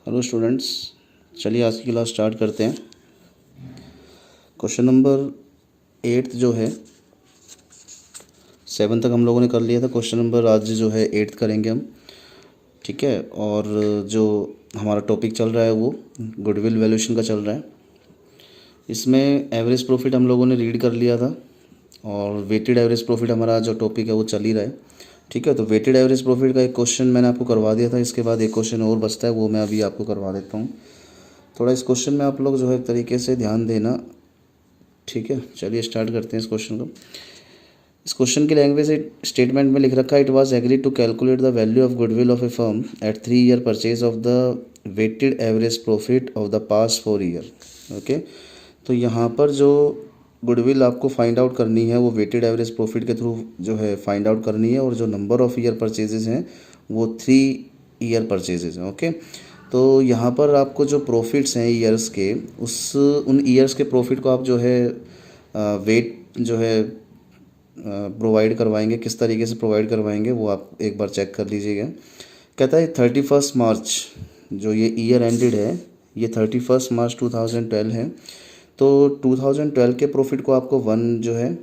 Hello students, चलिए आज की क्लास स्टार्ट करते हैं। क्वेश्चन नंबर 8 जो है, 7 तक हम लोगों ने कर लिया था। क्वेश्चन नंबर आज जो है 8 करेंगे हम, ठीक है। और जो हमारा टॉपिक चल रहा है वो गुडविल वैल्यूएशन का चल रहा है। इसमें एवरेज प्रॉफिट हम लोगों ने रीड कर लिया था और वेटेड एवरेज प्रॉफिट हमारा जो टॉपिक है वो चल ही रहा है, ठीक है। तो वेटेड एवरेज प्रॉफिट का एक क्वेश्चन मैंने आपको करवा दिया था। इसके बाद एक क्वेश्चन और बचता है, वो मैं अभी आपको करवा देता हूँ। थोड़ा इस क्वेश्चन में आप लोग जो है एक तरीके से ध्यान देना, ठीक है। चलिए स्टार्ट करते हैं इस क्वेश्चन को। इस क्वेश्चन की लैंग्वेज स्टेटमेंट में लिख रखा है, it was agreed to calculate the value of goodwill of a firm at 3 year purchase of the weighted average profit of the past 4 year. Okay, तो यहाँ पर जो गुडविल आपको फाइंड आउट करनी है वो वेटेड एवरेज प्रॉफिट के through जो है फाइंड आउट करनी है, और जो नंबर ऑफ़ ईयर परचेजेस हैं वो 3 ईयर परचेजेस हैं। ओके, तो यहाँ पर आपको जो प्रॉफिट्स हैं ईयर्स के, उन ईयर्स के प्रॉफिट को आप जो है वेट जो है प्रोवाइड करवाएंगे। किस तरीके से प्रोवाइड करवाएंगे वो आप एक बार चेक कर लीजिएगा। कहता है 31 मार्च जो ये ईयर एंडेड है, ये 31 मार्च 2012 है। तो 2012 के प्रॉफिट को आपको 1 जो है,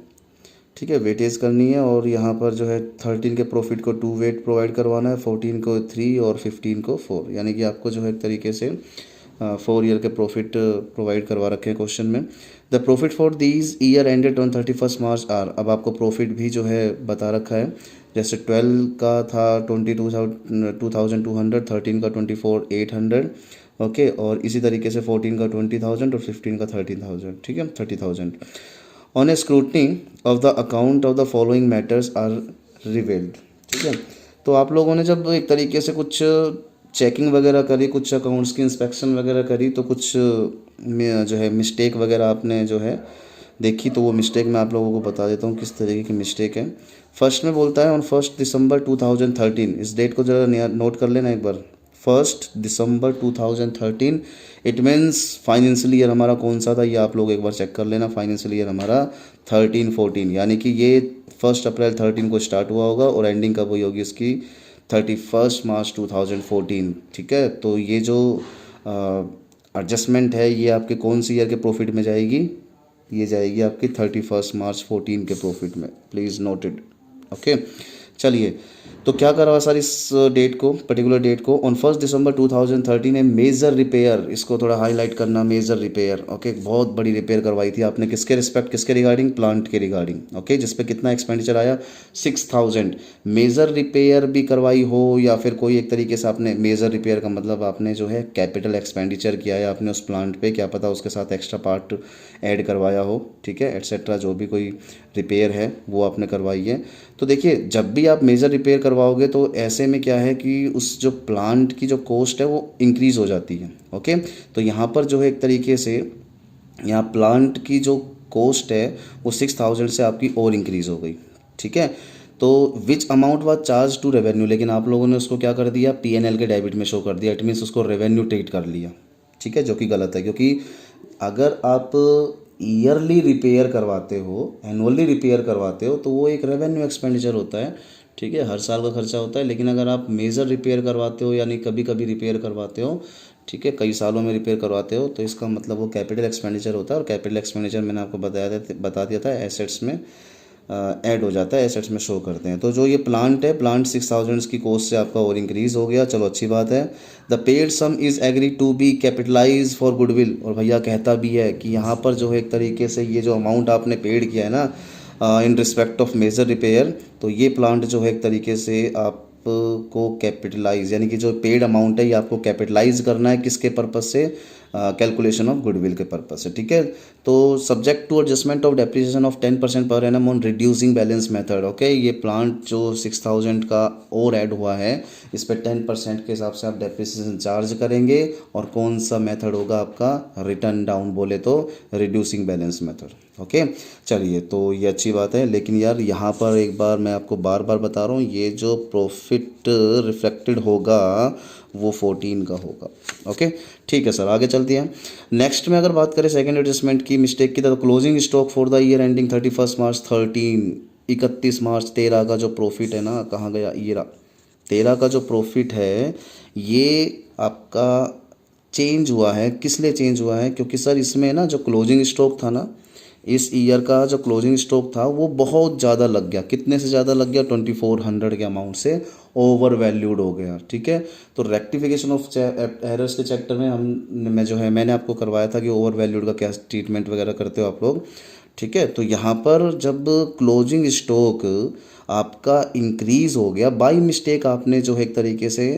ठीक है, वेटेज करनी है, और यहाँ पर जो है 13 के प्रॉफिट को 2 वेट प्रोवाइड करवाना है, 14 को 3 और 15 को 4, यानी कि आपको जो है एक तरीके से 4 ईयर के प्रॉफिट प्रोवाइड करवा रखे हैं क्वेश्चन में। The profit for these year ended on 31 March are, अब आपको प्रॉफिट भी जो है बता रखा है। जैसे 12 का था 22,200, 13 का 24,800, ओके, और इसी तरीके से 14 का 20,000 और 15 का 13,000, ठीक है, 30,000। On a scrutiny of the account of the following matters are revealed, ठीक है। तो आप लोगों ने जब एक तरीके से कुछ चेकिंग वगैरह करी, कुछ अकाउंट्स की इंस्पेक्शन वगैरह करी, तो कुछ जो है मिस्टेक वगैरह आपने जो है देखी, तो वो मिस्टेक मैं आप लोगों को बता देता हूँ किस तरीके की मिस्टेक है। फर्स्ट में बोलता है ऑन 1 दिसंबर 2013, इस डेट को ज़रा नोट कर लेना एक बार। 1 दिसंबर 2013, इट मीन्स फाइनेंशियल ईयर हमारा कौन सा था, ये आप लोग एक बार चेक कर लेना। फाइनेंशियल ईयर हमारा 13-14, यानी कि ये 1 अप्रैल 13 को स्टार्ट हुआ होगा और एंडिंग कब हुई होगी इसकी, 31 मार्च 2014, ठीक है। तो ये जो एडजस्टमेंट है ये आपके कौन सी ईयर के प्रॉफिट में जाएगी, ये जाएगी आपकी 31 मार्च 14 के प्रॉफिट में, प्लीज़ नोटेड। ओके, चलिए, तो क्या करा सर इस डेट को, पर्टिकुलर डेट को, ऑन 1 दिसंबर 2013 में मेजर रिपेयर, इसको थोड़ा हाईलाइट करना, मेजर रिपेयर। ओके, बहुत बड़ी रिपेयर करवाई थी आपने, किसके रिस्पेक्ट, किसके रिगार्डिंग, प्लांट के रिगार्डिंग। ओके, जिसपे कितना एक्सपेंडिचर आया, 6,000। मेजर रिपेयर भी करवाई हो या फिर कोई एक तरीके से आपने, मेजर रिपेयर का मतलब आपने जो है कैपिटल एक्सपेंडिचर किया है आपने उस प्लांट पे, क्या पता उसके साथ एक्स्ट्रा पार्ट ऐड करवाया हो, ठीक है, एट्सेट्रा, जो भी कोई रिपेयर है वो आपने करवाई है। तो देखिए, जब भी आप मेजर रिपेयर करवाओगे तो ऐसे में क्या है कि उस जो प्लांट की जो कॉस्ट है वो इंक्रीज़ हो जाती है। ओके, तो यहाँ पर जो है एक तरीके से यहाँ प्लांट की जो कॉस्ट है वो 6,000 से आपकी और इंक्रीज़ हो गई, ठीक है। तो which amount was charge to revenue, लेकिन आप लोगों ने उसको क्या कर दिया, पीएनएल के डेबिट में शो कर दिया, इट मीन्स उसको रेवेन्यू ट्रीट कर लिया, ठीक है, जो कि गलत है। क्योंकि अगर आप ईयरली रिपेयर करवाते हो, एनुअली रिपेयर करवाते हो, तो वो एक रेवेन्यू एक्सपेंडिचर होता है, ठीक है, हर साल का खर्चा होता है। लेकिन अगर आप मेजर रिपेयर करवाते हो, यानी कभी कभी रिपेयर करवाते हो, ठीक है, कई सालों में रिपेयर करवाते हो, तो इसका मतलब वो कैपिटल एक्सपेंडिचर होता है। और कैपिटल एक्सपेंडिचर मैंने आपको बता दिया था, एसेट्स में ऐड हो जाता है, एसेट्स में शो करते हैं। तो जो ये प्लांट है, प्लांट 6,000 की कॉस्ट से आपका और इंक्रीज़ हो गया, चलो अच्छी बात है। The paid sum is agree to be capitalise for goodwill, और भैया कहता भी है कि यहाँ पर जो है एक तरीके से ये जो अमाउंट आपने पेड किया है ना in respect of major repair, तो ये प्लांट जो है एक तरीके से आपको कैपिटलाइज, यानी कि जो पेड अमाउंट है ये आपको कैपिटलाइज करना है, किसके पर्पज़ से, कैलकुलेशन ऑफ गुडविल के पर्पज से, ठीक है। तो subject to adjustment of depreciation of 10% per annum on reducing balance method. Okay, ये प्लांट जो 6,000 का और ऐड हुआ है, इस पर 10% के हिसाब से आप डेप्रिसिएशन चार्ज करेंगे, और कौन सा मेथड होगा आपका, रिटर्न डाउन बोले तो रिड्यूसिंग बैलेंस मेथड। ओके, चलिए, तो ये अच्छी बात है। लेकिन यार यहाँ पर एक बार मैं आपको बार बार बता रहा हूँ, ये जो प्रॉफिट रिफ्लेक्टेड होगा वो 14 का होगा। ओके, ठीक है सर, आगे चलते हैं। नेक्स्ट में अगर बात करें सेकंड एडजस्टमेंट की मिस्टेक की, तो closing stock for the year ending 31 मार्च 13, 31 मार्च 13 का जो प्रॉफिट है ना, कहाँ गया, ये रहा, 13 का जो प्रॉफिट है ये आपका चेंज हुआ है। किस लिए चेंज हुआ है? क्योंकि सर इसमें ना जो क्लोजिंग स्टॉक था ना, इस ईयर का जो क्लोजिंग स्टॉक था वो बहुत ज़्यादा लग गया। कितने से ज़्यादा लग गया? 2400 के अमाउंट से ओवर वैल्यूड हो गया। ठीक है, तो रेक्टिफिकेशन ऑफ एरर्स के चैप्टर में मैं जो है मैंने आपको करवाया था कि ओवर वैल्यूड का क्या ट्रीटमेंट वगैरह करते हो आप लोग। ठीक है, तो यहाँ पर जब क्लोजिंग स्टॉक आपका इंक्रीज हो गया बाय मिस्टेक, आपने जो है एक तरीके से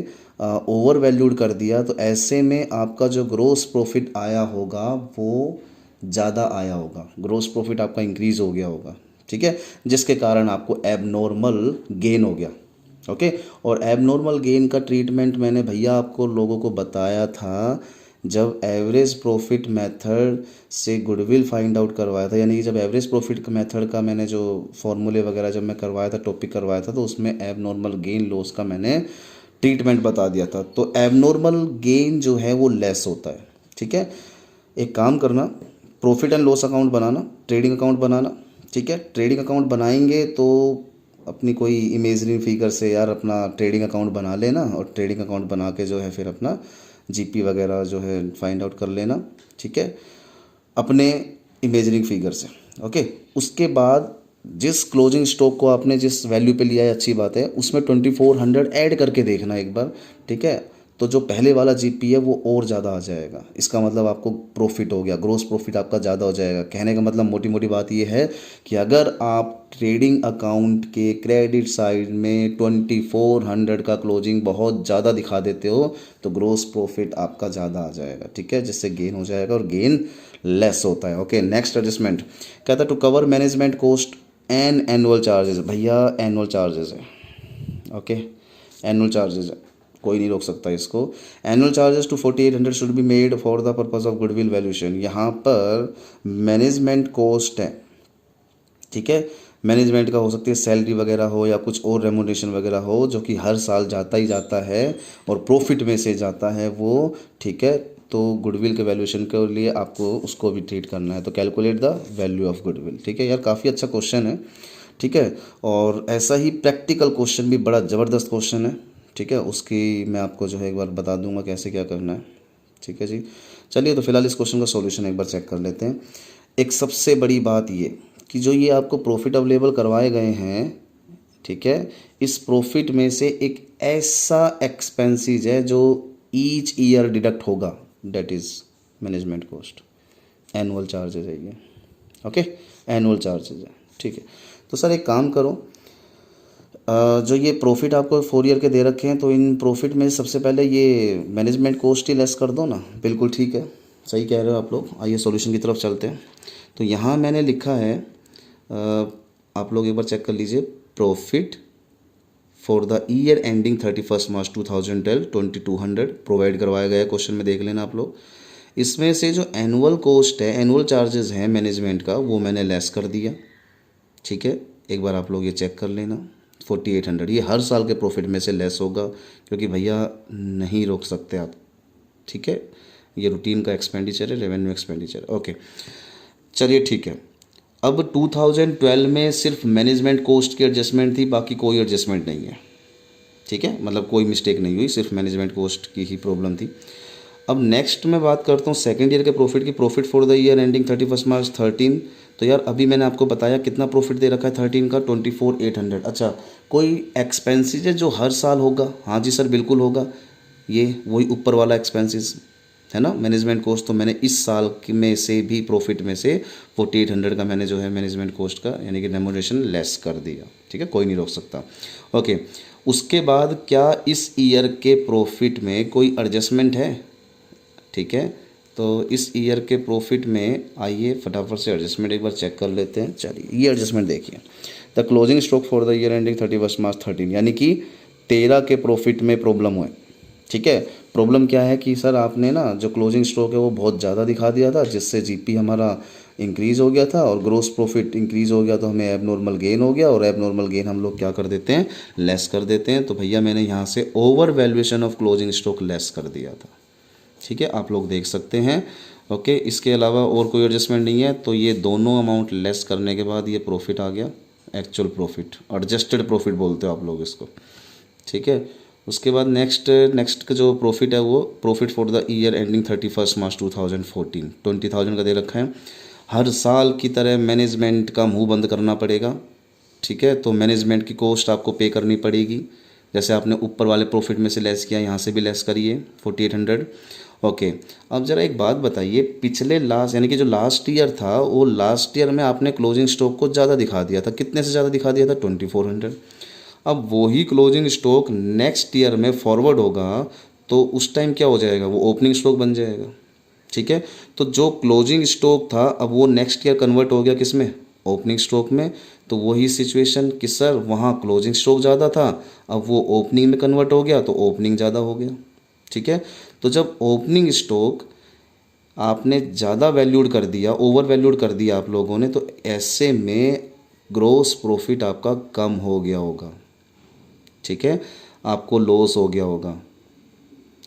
ओवर वैल्यूड कर दिया, तो ऐसे में आपका जो ग्रोस प्रॉफिट आया होगा वो ज़्यादा आया होगा, ग्रोस प्रॉफिट आपका इंक्रीज हो गया होगा। ठीक है, जिसके कारण आपको एबनॉर्मल गेन हो गया। ओके, और एबनॉर्मल गेन का ट्रीटमेंट मैंने भैया आपको लोगों को बताया था जब एवरेज प्रॉफिट मेथड से गुडविल फाइंड आउट करवाया था। यानी कि जब एवरेज प्रॉफिट मेथड का मैंने जो फॉर्मूले वगैरह जब मैं करवाया था, टॉपिक करवाया था, तो उसमें एबनॉर्मल गेन लॉस का मैंने ट्रीटमेंट बता दिया था। तो एबनॉर्मल गेन जो है वो लेस होता है। ठीक है, एक काम करना, प्रॉफिट एंड लॉस अकाउंट बनाना, ट्रेडिंग अकाउंट बनाना। ठीक है, ट्रेडिंग अकाउंट बनाएंगे तो अपनी कोई इमेजरी फिगर से यार अपना ट्रेडिंग अकाउंट बना लेना, और ट्रेडिंग अकाउंट बना के जो है फिर अपना जीपी वगैरह जो है फाइंड आउट कर लेना। ठीक है, अपने इमेजरिंग फिगर से। ओके, उसके बाद जिस क्लोजिंग स्टॉक को आपने जिस वैल्यू पे लिया है, अच्छी बात है, उसमें 2400 ऐड करके देखना एक बार। ठीक है, तो जो पहले वाला जीपी है वो और ज़्यादा आ जाएगा। इसका मतलब आपको प्रॉफिट हो गया, ग्रोस प्रॉफिट आपका ज़्यादा हो जाएगा। कहने का मतलब मोटी मोटी बात ये है कि अगर आप ट्रेडिंग अकाउंट के क्रेडिट साइड में 2400 का क्लोजिंग बहुत ज़्यादा दिखा देते हो तो ग्रोस प्रॉफिट आपका ज़्यादा आ जाएगा। ठीक है, जिससे गेन हो जाएगा, और गेन लेस होता है। ओके, नेक्स्ट एडजस्टमेंट कहता है to cover management cost and annual charges. भैया एनुअल चार्जेस है। ओके, एनुअल चार्जेस है, कोई नहीं रोक सकता इसको। Annual charges to 4800 should be made for the purpose of goodwill valuation. यहाँ पर मैनेजमेंट कॉस्ट है। ठीक है, मैनेजमेंट का हो सकती है सैलरी वगैरह हो या कुछ और रेमुनरेशन वगैरह हो, जो कि हर साल जाता ही जाता है और प्रॉफिट में से जाता है वो। ठीक है, तो गुडविल के वैल्यूएशन के लिए आपको उसको भी ट्रीट करना है। तो calculate the value of goodwill. ठीक है यार, काफ़ी अच्छा क्वेश्चन है। ठीक है, और ऐसा ही प्रैक्टिकल क्वेश्चन भी बड़ा ज़बरदस्त क्वेश्चन है। ठीक है, उसकी मैं आपको जो है एक बार बता दूंगा कैसे क्या करना है। ठीक है जी, चलिए तो फिलहाल इस क्वेश्चन का सॉल्यूशन एक बार चेक कर लेते हैं। एक सबसे बड़ी बात ये कि जो ये आपको प्रॉफिट अवेलेबल करवाए गए हैं, ठीक है, इस प्रॉफिट में से एक ऐसा एक्सपेंसेस है जो ईच ईयर डिडक्ट होगा, that is management cost, annual charges है ये। ओके, एनुअल चार्जेज है। ठीक है, तो सर एक काम करो, जो ये प्रॉफिट आपको 4 ईयर के दे रखे हैं, तो इन प्रॉफिट में सबसे पहले ये मैनेजमेंट कॉस्ट ही लेस कर दो ना। बिल्कुल ठीक है, सही कह रहे हो आप लोग। आइए सॉल्यूशन की तरफ चलते हैं। तो यहाँ मैंने लिखा है, आप लोग एक बार चेक कर लीजिए, profit for the year ending 31 March 2012 2200 provide करवाया गया है क्वेश्चन में, देख लेना आप लोग। इसमें से जो एनुअल कॉस्ट है, एनुअल चार्जेस है मैनेजमेंट का, वो मैंने लेस कर दिया। ठीक है, एक बार आप लोग ये चेक कर लेना। 4800 ये हर साल के प्रॉफिट में से लेस होगा, क्योंकि भैया नहीं रोक सकते आप। ठीक है, ये रूटीन का एक्सपेंडिचर है, रेवेन्यू एक्सपेंडिचर। ओके, चलिए ठीक है। अब 2012 में सिर्फ मैनेजमेंट कॉस्ट की एडजस्टमेंट थी, बाकी कोई एडजस्टमेंट नहीं है। ठीक है, मतलब कोई मिस्टेक नहीं हुई, सिर्फ मैनेजमेंट कॉस्ट की ही प्रॉब्लम थी। अब नेक्स्ट मैं बात करता हूँ सेकेंड ईयर के प्रॉफिट की। Profit for the year ending 31 मार्च 13। तो यार अभी मैंने आपको बताया कितना प्रॉफिट दे रखा है 13 का, 24,800। अच्छा, कोई एक्सपेंसेस है जो हर साल होगा? हाँ जी सर, बिल्कुल होगा। ये वही ऊपर वाला एक्सपेंसेस है ना, मैनेजमेंट कॉस्ट। तो मैंने इस साल में से भी प्रॉफिट में से 4800 का मैंने जो है मैनेजमेंट कॉस्ट का यानी कि रेम्यूनरेशन लेस कर दिया। ठीक है, कोई नहीं रोक सकता। ओके, उसके बाद क्या इस ईयर के प्रॉफिट में कोई एडजस्टमेंट है? ठीक है, तो इस ईयर के प्रॉफिट में आइए फटाफट से एडजस्टमेंट एक बार चेक कर लेते हैं। चलिए ये एडजस्टमेंट देखिए, the closing stock for the year ending 31 मार्च 13, यानी कि 13 के प्रॉफिट में प्रॉब्लम हुए। ठीक है, प्रॉब्लम क्या है कि सर आपने ना जो क्लोजिंग स्टॉक है वो बहुत ज़्यादा दिखा दिया था, जिससे जीपी हमारा इंक्रीज़ हो गया था और ग्रोस प्रॉफिट इंक्रीज़ हो गया, तो हमें एबनॉर्मल गेन हो गया, और एबनॉर्मल गेन हम लोग क्या कर देते हैं, लेस कर देते हैं। तो भैया मैंने यहाँ से over valuation of closing stock less कर दिया था। ठीक है, आप लोग देख सकते हैं। ओके, इसके अलावा और कोई एडजस्टमेंट नहीं है। तो ये दोनों अमाउंट लेस करने के बाद ये प्रॉफिट आ गया, एक्चुअल प्रॉफिट, एडजस्टेड प्रॉफिट बोलते हो आप लोग इसको। ठीक है, उसके बाद नेक्स्ट का जो प्रॉफिट है वो profit for the year ending 31 मार्च 2014 20,000 का दे रखा है। हर साल की तरह मैनेजमेंट का मुंह बंद करना पड़ेगा, ठीक है। तो मैनेजमेंट की कॉस्ट आपको पे करनी पड़ेगी, जैसे आपने ऊपर वाले प्रॉफिट में से लेस किया, यहाँ से भी लेस करिए 4800। ओके, अब ज़रा एक बात बताइए, पिछले लास्ट यानी कि जो लास्ट ईयर था, वो लास्ट ईयर में आपने क्लोजिंग स्टॉक को ज़्यादा दिखा दिया था। कितने से ज़्यादा दिखा दिया था? 2400। अब वही क्लोजिंग स्टॉक नेक्स्ट ईयर में फॉरवर्ड होगा तो उस टाइम क्या हो जाएगा? वो ओपनिंग स्टॉक बन जाएगा, ठीक है। तो जो क्लोजिंग स्टॉक था अब वो नेक्स्ट ईयर कन्वर्ट हो गया किस में? ओपनिंग स्टॉक में। तो वही सिचुएशन कि सर वहाँ क्लोजिंग स्टॉक ज़्यादा था, अब वो ओपनिंग में कन्वर्ट हो गया तो ओपनिंग ज़्यादा हो गया, ठीक है। तो जब ओपनिंग स्टॉक आपने ज़्यादा वैल्यूड कर दिया, ओवर वैल्यूड कर दिया आप लोगों ने, तो ऐसे में ग्रोस प्रॉफिट आपका कम हो गया होगा, ठीक है, आपको लॉस हो गया होगा।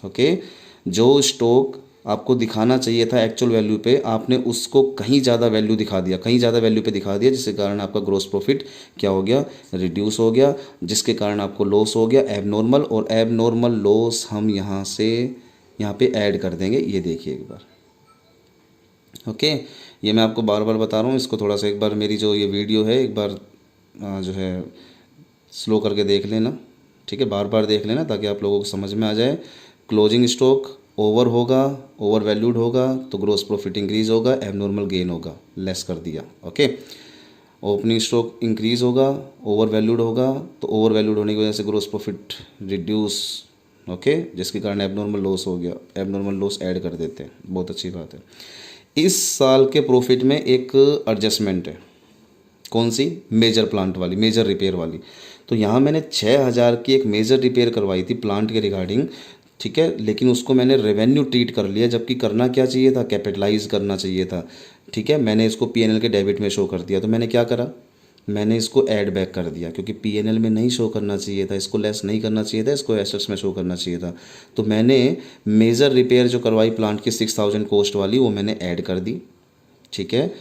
ओके, जो स्टॉक आपको दिखाना चाहिए था एक्चुअल वैल्यू पे, आपने उसको कहीं ज़्यादा वैल्यू दिखा दिया, कहीं ज़्यादा वैल्यू पे दिखा दिया, जिसके कारण आपका ग्रोस प्रॉफिट क्या हो गया? रिड्यूस हो गया, जिसके कारण आपको लॉस हो गया एबनॉर्मल। और एबनॉर्मल लॉस हम यहाँ पे ऐड कर देंगे, ये देखिए एक बार। ओके, ये मैं आपको बार बार बता रहा हूँ, इसको थोड़ा सा एक बार मेरी जो ये वीडियो है एक बार जो है स्लो करके देख लेना, ठीक है, बार बार देख लेना ताकि आप लोगों को समझ में आ जाए। क्लोजिंग स्टॉक ओवर होगा, ओवर वैल्यूड होगा तो ग्रोस प्रॉफिट इंक्रीज होगा, एबनॉर्मल गेन होगा, लेस कर दिया। ओके, ओपनिंग स्टॉक इंक्रीज होगा, ओवर वैल्यूड होगा तो ओवर वैल्यूड होने की वजह से ग्रोस प्रॉफिट रिड्यूस, ओके, जिसके कारण एबनॉर्मल लॉस हो गया, एबनॉर्मल लॉस ऐड कर देते हैं, बहुत अच्छी बात है। इस साल के प्रॉफिट में एक एडजस्टमेंट है, कौन सी? मेजर प्लांट वाली, मेजर रिपेयर वाली। तो यहाँ मैंने 6000 की एक मेजर रिपेयर करवाई थी प्लांट के रिगार्डिंग, ठीक है, लेकिन उसको मैंने रेवेन्यू ट्रीट कर लिया, जबकि करना क्या चाहिए था? कैपिटलाइज करना चाहिए था, ठीक है। मैंने इसको पीएनएल के डेबिट में शो कर दिया, तो मैंने क्या करा? मैंने इसको ऐड बैक कर दिया, क्योंकि पीएनएल में नहीं शो करना चाहिए था, इसको लेस नहीं करना चाहिए था, इसको एसेट्स में शो करना चाहिए था। तो मैंने मेजर रिपेयर जो करवाई प्लांट की 6000 कॉस्ट वाली, वो मैंने ऐड कर दी, ठीक है।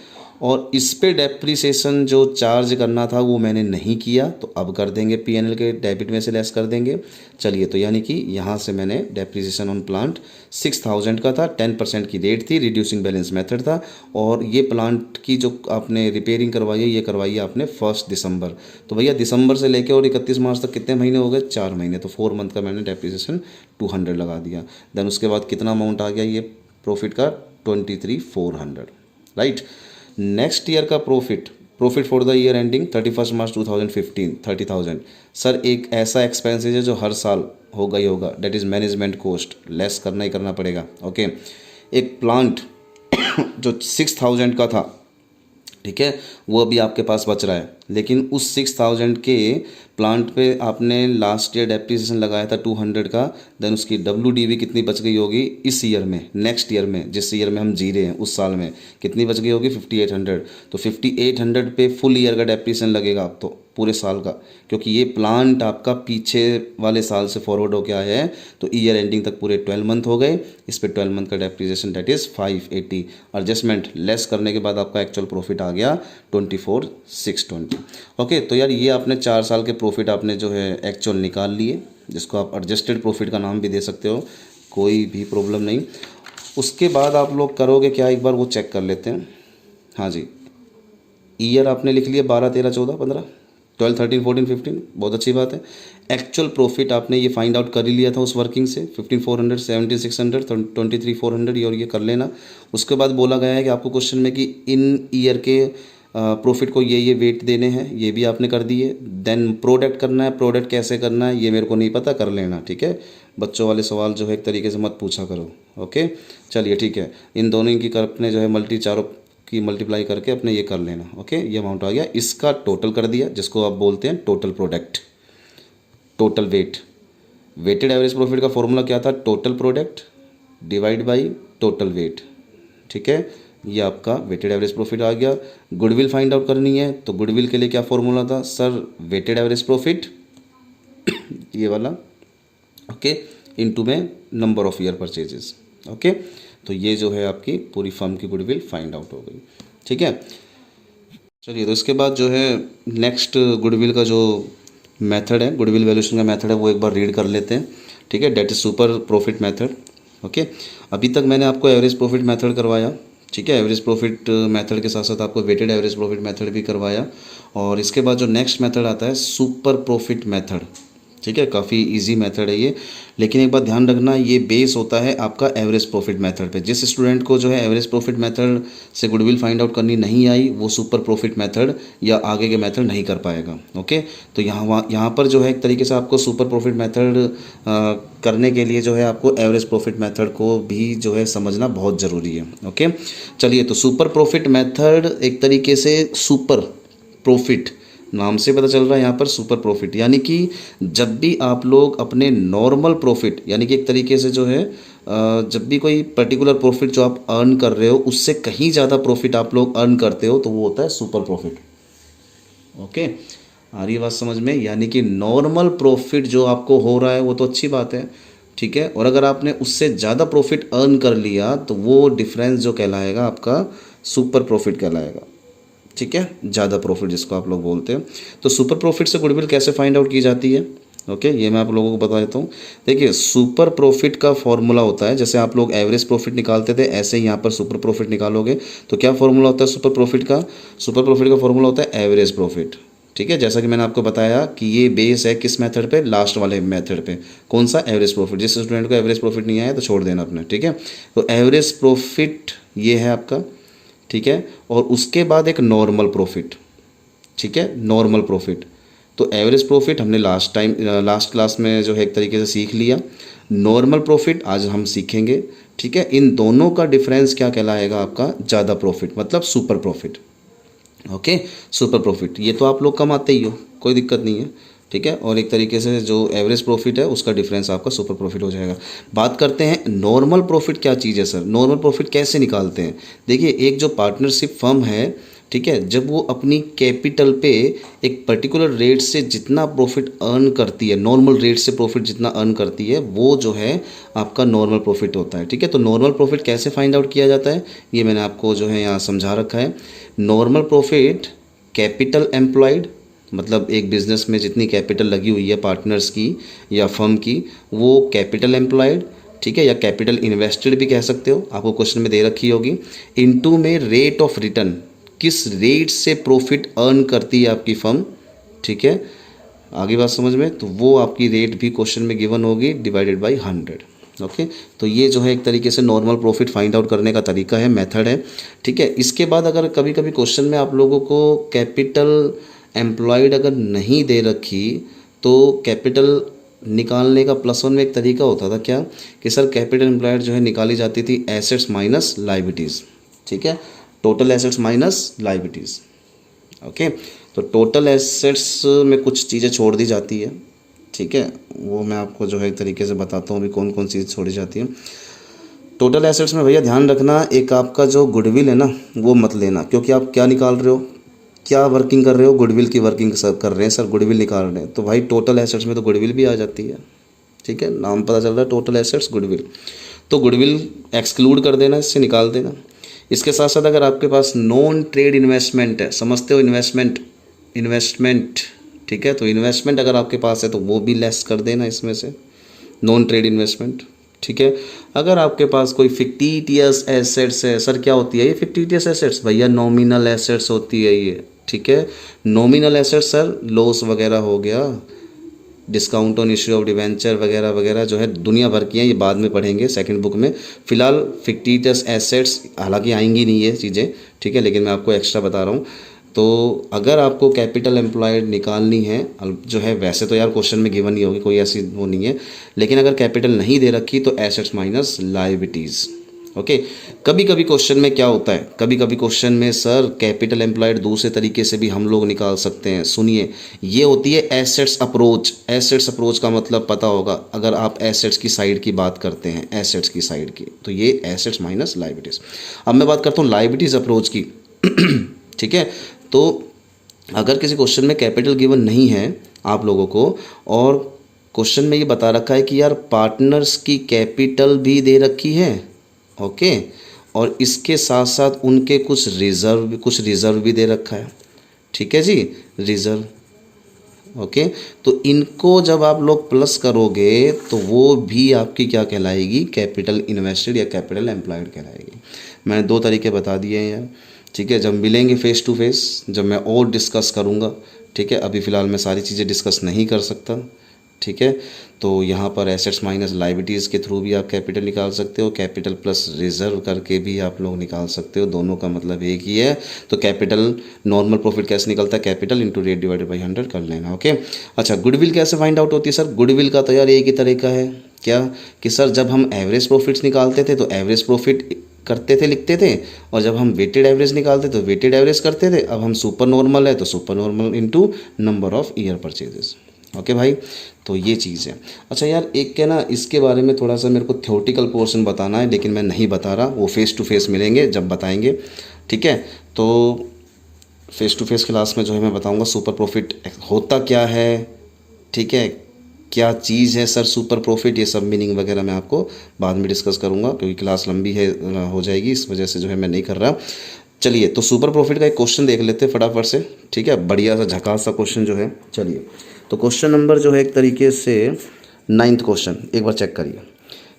और इस पे डेप्रीसिएशन जो चार्ज करना था वो मैंने नहीं किया, तो अब कर देंगे, पीएनएल के डेबिट में से लेस कर देंगे। चलिए, तो यानी कि यहाँ से मैंने डेप्रीसिएशन ऑन प्लांट 6000 का था, 10% की रेट थी, रिड्यूसिंग बैलेंस मेथड था। और ये प्लांट की जो आपने रिपेयरिंग करवाई है, ये करवाई है आपने 1 दिसंबर। तो भैया दिसंबर से लेकर और 31 मार्च तक कितने महीने हो गए? 4 महीने। तो 4 मंथ का मैंने डेप्रीसिएशन 200 लगा दिया। देन उसके बाद कितना अमाउंट आ गया ये प्रॉफिट का? 23,400, राइट। नेक्स्ट ईयर का profit for the year ending 31 March 2015 30,000। Sir एक ऐसा एक्सपेंसेस है जो हर साल होगा ही होगा, that is management cost, less करना ही करना पड़ेगा। ओके, एक प्लांट जो 6000 का था, ठीक है, वो अभी आपके पास बच रहा है, लेकिन उस 6000 के प्लांट पे आपने लास्ट ईयर डेप्रीसिएशन लगाया था 200 का। देन उसकी WDV कितनी बच गई होगी इस ईयर में? नेक्स्ट ईयर में, जिस ईयर में हम जी रहे हैं उस साल में कितनी बच गई होगी? 5800। तो 5800 पे फुल ईयर का डेप्रीसिएशन लगेगा आप तो पूरे साल का, क्योंकि ये प्लांट आपका पीछे वाले साल से फॉरवर्ड होकर आया है। तो ईयर एंडिंग तक पूरे 12 मंथ हो गए, इस पे 12 मंथ का depreciation that is 580। Adjustment less करने के बाद आपका एक्चुअल प्रॉफिट आ गया 24,620। ओके, तो यार ये आपने 4 साल के प्रॉफिट आपने जो है एक्चुअल निकाल लिए, जिसको आप एडजस्टेड प्रॉफिट का नाम भी दे सकते हो, कोई भी प्रॉब्लम नहीं। उसके बाद आप लोग करोगे क्या, एक बार वो चेक कर लेते हैं। हाँ जी, ईयर आपने लिख लिया 12, 13, 14, 15, 12, 13, 14, 15, बहुत अच्छी बात है। एक्चुअल प्रॉफिट आपने ये फाइंड आउट कर ही लिया था उस वर्किंग से, 15,400, 17,600, 23,400, ये और ये कर लेना। उसके बाद बोला गया है कि आपको क्वेश्चन में कि इन ईयर के प्रॉफिट को ये वेट देने हैं, ये भी आपने कर दिए। देन प्रोडक्ट करना है, प्रोडक्ट कैसे करना है ये मेरे को नहीं पता, कर लेना, ठीक है। बच्चों वाले सवाल जो है एक तरीके से मत पूछा करो। ओके, चलिए ठीक है, इन दोनों की अपने जो है चारों की मल्टीप्लाई करके अपने ये कर लेना। ओके, ये अमाउंट आ गया, इसका टोटल कर दिया, जिसको आप बोलते हैं total product, total weight. Weighted average profit का फॉर्मूला क्या था? Total product divide by total weight, ठीक है। ये आपका वेटेड एवरेज प्रॉफिट आ गया। गुडविल फाइंड आउट करनी है, तो गुडविल के लिए क्या फॉर्मूला था? सर वेटेड एवरेज प्रॉफिट ये वाला, ओके, इनटू में number of year purchases. Okay, तो ये जो है आपकी पूरी फर्म की गुडविल फाइंड आउट हो गई, ठीक है। चलिए, तो इसके बाद जो है नेक्स्ट गुडविल का जो मेथड है, गुडविल वैल्यूएशन का मेथड है, वो एक बार रीड कर लेते हैं। ठीक है, that is super profit method. Okay, अभी तक मैंने आपको एवरेज प्रॉफिट मेथड करवाया। ठीक है, एवरेज प्रॉफिट मेथड के साथ साथ आपको वेटेड एवरेज प्रॉफिट मेथड भी करवाया। और इसके बाद जो नेक्स्ट मेथड आता है सुपर प्रॉफिट मेथड। ठीक है, काफ़ी इजी मेथड है ये, लेकिन एक बात ध्यान रखना, ये बेस होता है आपका एवरेज प्रॉफिट मेथड पे। जिस स्टूडेंट को जो है एवरेज प्रॉफिट मेथड से गुडविल फाइंड आउट करनी नहीं आई, वो सुपर प्रॉफिट मेथड या आगे के मेथड नहीं कर पाएगा। ओके, तो यहाँ पर जो है एक तरीके से आपको सुपर प्रॉफिट मेथड करने के लिए जो है आपको एवरेज प्रॉफिट मेथड को भी जो है समझना बहुत ज़रूरी है। ओके, चलिए, तो सुपर प्रॉफिट मेथड एक तरीके से सुपर प्रॉफिट, नाम से पता चल रहा है यहाँ पर सुपर प्रॉफिट, यानी कि जब भी आप लोग अपने नॉर्मल प्रॉफिट, यानी कि एक तरीके से जो है जब भी कोई पर्टिकुलर प्रॉफिट जो आप अर्न कर रहे हो उससे कहीं ज़्यादा प्रॉफिट आप लोग अर्न करते हो, तो वो होता है सुपर प्रॉफिट। ओके, आ रही है बात समझ में? यानी कि नॉर्मल प्रॉफिट जो आपको हो रहा है वो तो अच्छी बात है, ठीक है, और अगर आपने उससे ज़्यादा प्रॉफिट अर्न कर लिया तो वो डिफरेंस जो कहलाएगा आपका सुपर प्रॉफिट कहलाएगा। ठीक है, ज़्यादा प्रॉफिट जिसको आप लोग बोलते हैं। तो सुपर प्रॉफिट से गुडविल कैसे फाइंड आउट की जाती है? ओके, ये मैं आप लोगों को बता देता हूँ। देखिए, सुपर प्रॉफिट का फॉर्मूला होता है, जैसे आप लोग एवरेज प्रॉफिट निकालते थे ऐसे ही यहाँ पर सुपर प्रॉफिट निकालोगे। तो क्या फॉर्मूला होता है सुपर प्रॉफिट का? सुपर प्रॉफिट का फॉर्मूला होता है एवरेज प्रॉफिट। ठीक है, जैसा कि मैंने आपको बताया कि ये बेस है किस मेथड पे? लास्ट वाले मेथड पे। कौन सा? Average profit. जिस स्टूडेंट को एवरेज प्रॉफिट नहीं आया तो छोड़ देना अपने। ठीक है, तो एवरेज प्रॉफिट ये है आपका। ठीक है, और उसके बाद एक नॉर्मल प्रॉफिट। ठीक है, नॉर्मल प्रॉफिट। तो एवरेज प्रॉफिट हमने लास्ट क्लास में जो है एक तरीके से सीख लिया। नॉर्मल प्रॉफिट आज हम सीखेंगे। ठीक है, इन दोनों का डिफरेंस क्या कहलाएगा आपका? ज़्यादा प्रॉफिट, मतलब super profit. Okay, super profit ये तो आप लोग कमाते ही हो, कोई दिक्कत नहीं है। ठीक है, और एक तरीके से जो एवरेज प्रॉफिट है उसका डिफरेंस आपका सुपर प्रॉफिट हो जाएगा। बात करते हैं नॉर्मल प्रॉफिट क्या चीज़ है सर, नॉर्मल प्रॉफिट कैसे निकालते हैं? देखिए, एक जो पार्टनरशिप फर्म है, ठीक है, जब वो अपनी कैपिटल पे एक पर्टिकुलर रेट से जितना प्रॉफिट अर्न करती है, नॉर्मल रेट से प्रॉफिट जितना अर्न करती है, वो जो है आपका नॉर्मल प्रॉफिट होता है। ठीक है, तो नॉर्मल प्रॉफिट कैसे फाइंड आउट किया जाता है ये मैंने आपको जो है यहाँ समझा रखा है। नॉर्मल प्रॉफिट कैपिटल एम्प्लॉयड, मतलब एक बिज़नेस में जितनी कैपिटल लगी हुई है पार्टनर्स की या फर्म की, वो कैपिटल एम्प्लॉयड, ठीक है, या कैपिटल इन्वेस्टेड भी कह सकते हो, आपको क्वेश्चन में दे रखी होगी। इनटू में रेट ऑफ रिटर्न, किस रेट से प्रॉफिट अर्न करती है आपकी फर्म। ठीक है, आगे बात समझ में? तो वो आपकी रेट भी क्वेश्चन में गिवन होगी, डिवाइडेड बाई 100। ओके, तो ये जो है एक तरीके से नॉर्मल प्रॉफिट फाइंड आउट करने का तरीका है, मेथड है। ठीक है, इसके बाद अगर कभी कभी क्वेश्चन में आप लोगों को कैपिटल एम्प्लॉयड अगर नहीं दे रखी, तो कैपिटल निकालने का +1 में एक तरीका होता था क्या, कि सर कैपिटल एम्प्लॉयड जो है निकाली जाती थी एसेट्स माइनस लाइबिलिटीज़। ठीक है, total assets minus liabilities. Okay, तो टोटल एसेट्स में कुछ चीज़ें छोड़ दी जाती है। ठीक है, वो मैं आपको जो है एक तरीके से बताता हूँ अभी कौन कौन सी चीज़ छोड़ी जाती है। टोटल एसेट्स में भैया ध्यान रखना, एक आपका जो गुडविल है ना वो मत लेना, क्योंकि आप क्या निकाल रहे हो, क्या वर्किंग कर रहे हो? गुडविल की वर्किंग सर कर रहे हैं, सर गुडविल निकाल रहे हैं, तो भाई टोटल एसेट्स में तो गुडविल भी आ जाती है। ठीक है, नाम पता चल रहा है टोटल एसेट्स गुडविल, तो गुडविल एक्सक्लूड कर देना, इससे निकाल देना। इसके साथ साथ अगर आपके पास नॉन ट्रेड इन्वेस्टमेंट है, समझते हो इन्वेस्टमेंट, ठीक है, तो इन्वेस्टमेंट अगर आपके पास है तो वो भी लेस कर देना इसमें से, नॉन ट्रेड इन्वेस्टमेंट। ठीक है, अगर आपके पास कोई फिक्टिटियस एसेट्स है, सर क्या होती है ये फिक्टिटियस एसेट्स? भैया नॉमिनल एसेट्स होती है ये। ठीक है, नॉमिनल एसेट्स सर लॉस वगैरह हो गया, discount on issue of debenture वगैरह वगैरह जो है दुनिया भर की हैं, ये बाद में पढ़ेंगे सेकंड बुक में। फिलहाल फिक्टिटियस एसेट्स हालांकि आएंगी नहीं ये चीज़ें, ठीक है, लेकिन मैं आपको एक्स्ट्रा बता रहा हूँ। तो अगर आपको कैपिटल एम्प्लॉयड निकालनी है जो है, वैसे तो यार क्वेश्चन में गिवन ही होगी, कोई ऐसी वो नहीं है, लेकिन अगर कैपिटल नहीं दे रखी तो एसेट्स माइनस लायबिलिटीज़। ओके, कभी कभी क्वेश्चन में क्या होता है, कभी कभी क्वेश्चन में सर कैपिटल एम्प्लॉयड दूसरे तरीके से भी हम लोग निकाल सकते हैं। सुनिए, ये होती है एसेट्स अप्रोच। एसेट्स अप्रोच का मतलब पता होगा, अगर आप एसेट्स की साइड की बात करते हैं, एसेट्स की साइड की, तो ये एसेट्स माइनस लायबिलिटीज़। अब मैं बात करता हूँ लायबिलिटीज़ अप्रोच की। ठीक है, तो अगर किसी क्वेश्चन में कैपिटल गिवन नहीं है आप लोगों को, और क्वेश्चन में ये बता रखा है कि यार पार्टनर्स की कैपिटल भी दे रखी है, ओके, और इसके साथ साथ उनके कुछ रिज़र्व भी दे रखा है। ठीक है जी, रिज़र्व ओके, तो इनको जब आप लोग प्लस करोगे तो वो भी आपकी क्या कहलाएगी, कैपिटल इन्वेस्टेड या कैपिटल एम्प्लॉयड कहलाएगी। मैंने दो तरीके बता दिए हैं यार, ठीक है। जब मिलेंगे फेस टू फेस, जब मैं और डिस्कस करूँगा, ठीक है। अभी फ़िलहाल मैं सारी चीज़ें डिस्कस नहीं कर सकता, ठीक है। तो यहाँ पर एसेट्स माइनस लाइबिलिटीज़ के थ्रू भी आप कैपिटल निकाल सकते हो, कैपिटल प्लस रिजर्व करके भी आप लोग निकाल सकते हो, दोनों का मतलब एक ही है। तो कैपिटल नॉर्मल प्रॉफिट कैसे निकलता है, capital into rate divided by 100 कर लेना, ओके। अच्छा, गुडविल कैसे फाइंड आउट होती है सर? गुडविल का तो यार एक ही तरीका है, क्या कि सर जब हम एवरेज प्रॉफिट्स निकालते थे तो एवरेज प्रॉफिट करते थे, लिखते थे, और जब हम वेटेड एवरेज निकालते तो वेटेड एवरेज करते थे। अब हम सुपर नॉर्मल है तो super normal into number of year purchases, okay भाई। तो ये चीज़ है। अच्छा यार, एक क्या ना, इसके बारे में थोड़ा सा मेरे को थ्योरेटिकल पोर्शन बताना है, लेकिन मैं नहीं बता रहा, वो फेस टू फेस मिलेंगे जब बताएंगे, ठीक है। तो फेस टू फेस क्लास में जो है मैं बताऊंगा सुपर प्रॉफिट होता क्या है, ठीक है, क्या चीज़ है सर सुपर प्रॉफिट, ये सब मीनिंग वगैरह मैं आपको बाद में डिस्कस करूंगा, क्योंकि क्लास लंबी है हो जाएगी, इस वजह से जो है मैं नहीं कर रहा। चलिए, तो सुपर प्रॉफिट का एक क्वेश्चन देख लेते हैं फटाफट से, ठीक है। बढ़िया सा झकास सा क्वेश्चन जो है, चलिए। तो क्वेश्चन नंबर जो है एक तरीके से 9th क्वेश्चन, एक बार चेक करिए।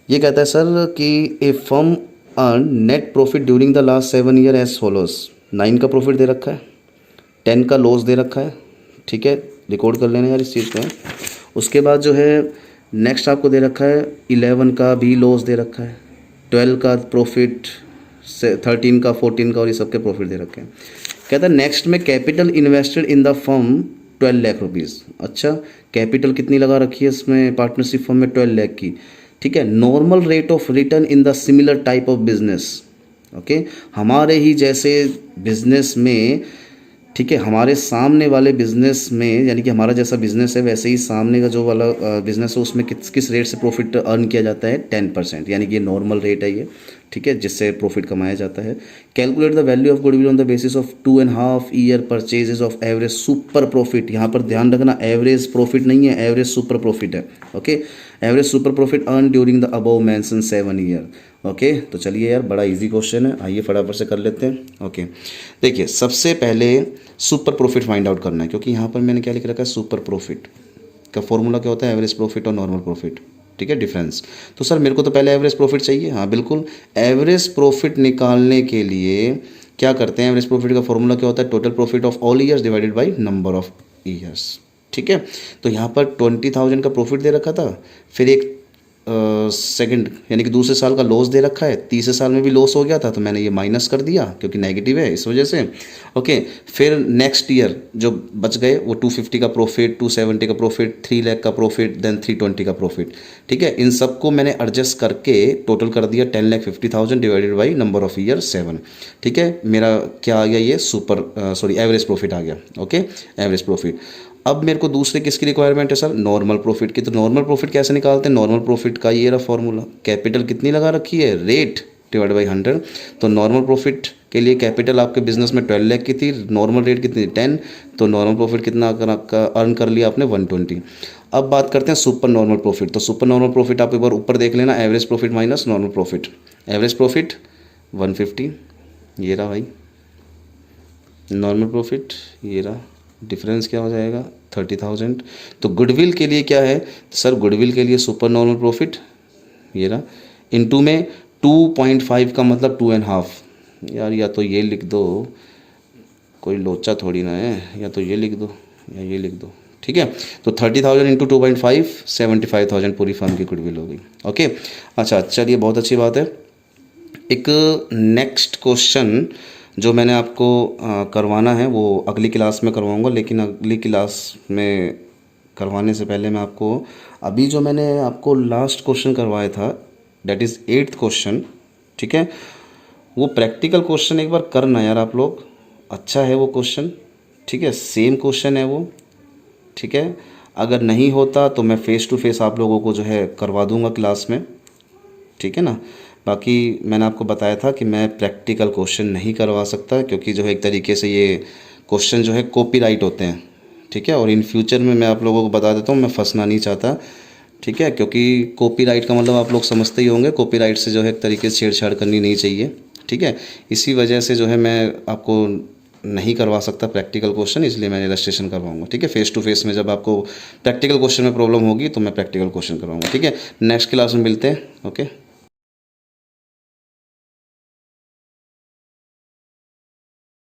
ये कहता है सर कि a firm earn net profit during the last 7 year as follows. 9 का प्रॉफिट दे रखा है, 10 का लॉस दे रखा है, ठीक है। रिकॉर्ड कर लेना यार इस चीज़ को। उसके बाद जो है नेक्स्ट आपको दे रखा है 11 का भी लॉस दे रखा है, 12 का प्रॉफिट, 13 का, 14 का, और ये सब के प्रॉफिट दे रखे हैं। कहता है नेक्स्ट में capital invested in the firm 12 lakh rupees. अच्छा, कैपिटल कितनी लगा रखी है इसमें पार्टनरशिप फर्म में? 12 लाख की, ठीक है। Normal rate of return in the similar type of business, okay. हमारे ही जैसे बिजनेस में, ठीक है, हमारे सामने वाले बिजनेस में, यानी कि हमारा जैसा बिजनेस है वैसे ही सामने का जो वाला बिजनेस है उसमें किस किस रेट से प्रॉफिट अर्न किया जाता है? 10%, यानी कि ये नॉर्मल रेट है ये, ठीक है, जिससे प्रॉफिट कमाया जाता है। Calculate the value of goodwill on the basis of 2.5 year purchases of average super profit. यहाँ पर ध्यान रखना, एवरेज प्रॉफिट नहीं है, एवरेज सुपर प्रॉफिट है, okay. Average super profit earn during the above mention 7 year, okay. तो चलिए यार, बड़ा इजी क्वेश्चन है, आइए फटाफट से कर लेते हैं, ओके। देखिए, सबसे पहले सुपर प्रॉफिट फाइंड आउट करना है, क्योंकि यहाँ पर मैंने क्या लिख रखा है, सुपर प्रॉफिट का फॉर्मूला क्या होता है? एवरेज प्रॉफिट और नॉर्मल प्रॉफिट, ठीक है, डिफरेंस। तो सर मेरे को तो पहले एवरेज प्रॉफिट चाहिए, हाँ बिल्कुल। एवरेज प्रॉफिट निकालने के लिए क्या करते हैं? एवरेज प्रॉफिट का फॉर्मूला क्या होता है? Total profit of all years divided by number of years, ठीक है। तो यहाँ पर 20,000 का प्रॉफिट दे रखा था, फिर एक सेकंड यानी कि दूसरे साल का लॉस दे रखा है, तीसरे साल में भी लॉस हो गया था तो मैंने ये माइनस कर दिया क्योंकि नेगेटिव है इस वजह से, ओके। फिर नेक्स्ट ईयर जो बच गए वो 250 का प्रॉफिट, 270 का प्रॉफिट, 3 लाख का प्रॉफिट, देन 320 का प्रॉफिट, ठीक है। इन सबको मैंने एडजस्ट करके टोटल कर दिया 10,50,000 divided by number of year 7, ठीक है। मेरा क्या आ गया? ये एवरेज प्रॉफिट आ गया, ओके, एवरेज प्रॉफिट। अब मेरे को दूसरे किसकी रिक्वायरमेंट है सर? नॉर्मल प्रॉफिट की। तो नॉर्मल प्रॉफिट कैसे निकालते हैं? नॉर्मल प्रॉफिट का ये रहा फॉर्मूला, कैपिटल कितनी लगा रखी है? Rate divide by 100। तो नॉर्मल प्रॉफिट के लिए कैपिटल आपके बिजनेस में 12 लाख की थी, नॉर्मल रेट कितनी? 10। तो नॉर्मल प्रॉफिट कितना अर्न कर लिया आपने? 120। अब बात करते हैं सुपर नॉर्मल प्रॉफिट। तो सुपर नॉर्मल प्रॉफिट आप एक बार ऊपर देख लेना, average profit minus normal profit. Average profit 150, ये रहा भाई। नॉर्मल प्रॉफिट ये रहा, डिफरेंस क्या हो जाएगा? 30,000। तो गुडविल के लिए क्या है सर? गुडविल के लिए सुपर नॉर्मल प्रॉफिट ये रहा, इनटू में 2.5 का मतलब 2.5। यार या तो ये लिख दो, कोई लोचा थोड़ी ना है, या तो ये लिख दो या ये लिख दो, ठीक है। तो 30,000 इंटू 2.5 75,000 पूरी फर्म की गुडविल होगी, ओके। अच्छा चलिए, बहुत अच्छी बात है। एक नेक्स्ट क्वेश्चन जो मैंने आपको करवाना है वो अगली क्लास में करवाऊंगा, लेकिन अगली क्लास में करवाने से पहले मैं आपको अभी जो मैंने आपको लास्ट क्वेश्चन करवाया था, डेट इज़ 8th क्वेश्चन, ठीक है, वो प्रैक्टिकल क्वेश्चन एक बार करना यार आप लोग। अच्छा है वो क्वेश्चन, ठीक है, सेम क्वेश्चन है वो, ठीक है। अगर नहीं होता तो मैं फ़ेस टू फेस आप लोगों को जो है करवा दूंगा क्लास में, ठीक है ना। बाकी मैंने आपको बताया था कि मैं प्रैक्टिकल क्वेश्चन नहीं करवा सकता, क्योंकि जो है एक तरीके से ये क्वेश्चन जो है कॉपीराइट होते हैं, ठीक है। और इन फ्यूचर में मैं आप लोगों को बता देता हूँ, मैं फंसना नहीं चाहता, ठीक है, क्योंकि कॉपीराइट का मतलब आप लोग समझते ही होंगे, कॉपीराइट से जो है एक तरीके से छेड़छाड़ करनी नहीं चाहिए, ठीक है। इसी वजह से जो है मैं आपको नहीं करवा सकता प्रैक्टिकल क्वेश्चन, इसलिए मैं इलस्ट्रेशन करवाऊंगा। ठीक है, फेस टू फेस में जब आपको प्रैक्टिकल क्वेश्चन में प्रॉब्लम होगी तो मैं प्रैक्टिकल क्वेश्चन करवाऊंगा। ठीक है, नेक्स्ट क्लास में मिलते हैं। ओके।